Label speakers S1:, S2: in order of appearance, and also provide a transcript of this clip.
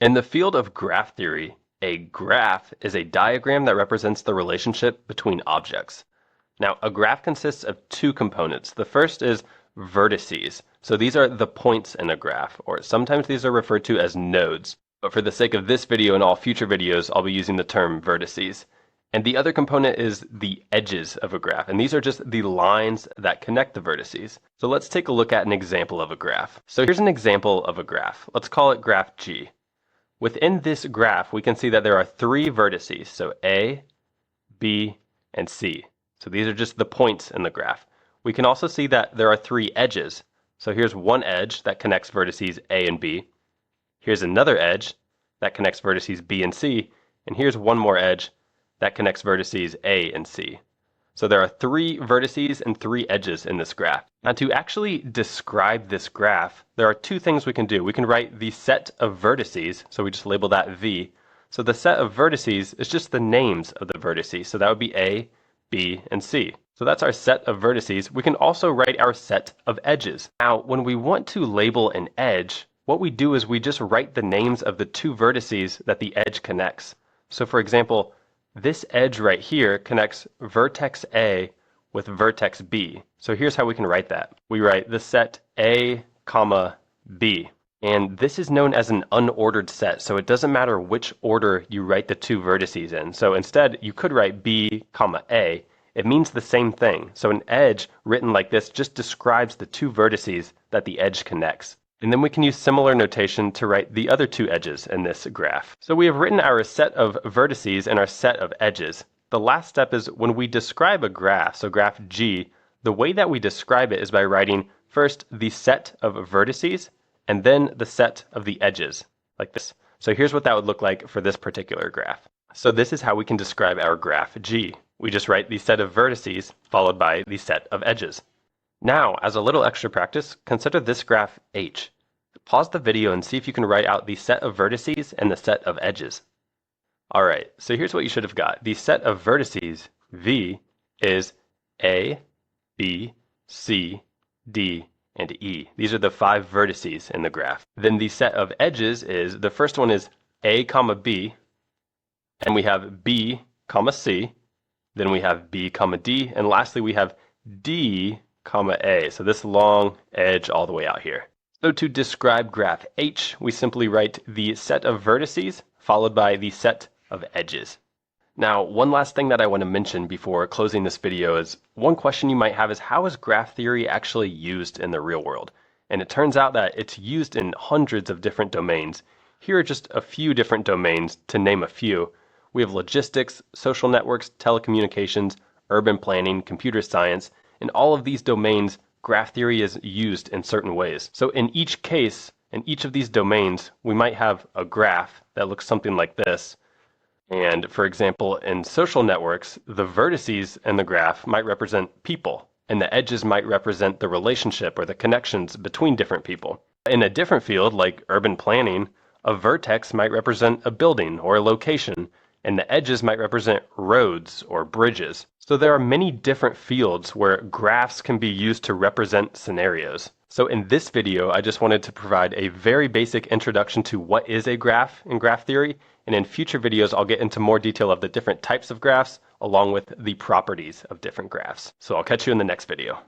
S1: In the field of graph theory, a graph is a diagram that represents the relationship between objects. Now, a graph consists of two components. The first is vertices. So these are the points in a graph, or sometimes these are referred to as nodes. But for the sake of this video and all future videos, I'll be using the term vertices. And the other component is the edges of a graph, and these are just the lines that connect the vertices. So let's take a look at an example of a graph. So here's an example of a graph. Let's call it graph G. Within this graph, we can see that there are three vertices, so A, B, and C. So these are just the points in the graph. We can also see that there are three edges. So here's one edge that connects vertices A and B. Here's another edge that connects vertices B and C. And here's one more edge that connects vertices A and C. So there are three vertices and three edges in this graph. Now to actually describe this graph, there are two things we can do. We can write the set of vertices, so we just label that V. So the set of vertices is just the names of the vertices. So that would be A, B, and C. So that's our set of vertices. We can also write our set of edges. Now, when we want to label an edge, what we do is we just write the names of the two vertices that the edge connects. So for example, this edge right here connects vertex A with vertex B. So here's how we can write that. We write the set A, comma, B. And this is known as an unordered set, so it doesn't matter which order you write the two vertices in. So instead, you could write B, comma, A. It means the same thing. So an edge written like this just describes the two vertices that the edge connects. And then we can use similar notation to write the other two edges in this graph. So we have written our set of vertices and our set of edges. The last step is when we describe a graph, so graph G, the way that we describe it is by writing first the set of vertices and then the set of the edges, like this. So here's what that would look like for this particular graph. So this is how we can describe our graph G. We just write the set of vertices followed by the set of edges. Now, as a little extra practice, consider this graph H. Pause the video and see if you can write out the set of vertices and the set of edges. Alright, so here's what you should have got. The set of vertices, V, is A, B, C, D, and E. These are the five vertices in the graph. Then the set of edges is, the first one is A, comma, B, and we have B, comma, C, then we have B, comma, D, and lastly we have D, comma, A. So this long edge all the way out here. So to describe graph H, we simply write the set of vertices followed by the set of edges. Now, one last thing that I want to mention before closing this video is one question you might have is how is graph theory actually used in the real world? And it turns out that it's used in hundreds of different domains. Here are just a few different domains to name a few. We have logistics, social networks, telecommunications, urban planning, computer science. In all of these domains, graph theory is used in certain ways. So in each case, in each of these domains, we might have a graph that looks something like this. And for example, in social networks, the vertices in the graph might represent people, and the edges might represent the relationship or the connections between different people. In a different field, like urban planning, a vertex might represent a building or a location, and the edges might represent roads or bridges. So there are many different fields where graphs can be used to represent scenarios. So in this video, I just wanted to provide a very basic introduction to what is a graph in graph theory, and in future videos, I'll get into more detail of the different types of graphs, along with the properties of different graphs. So I'll catch you in the next video.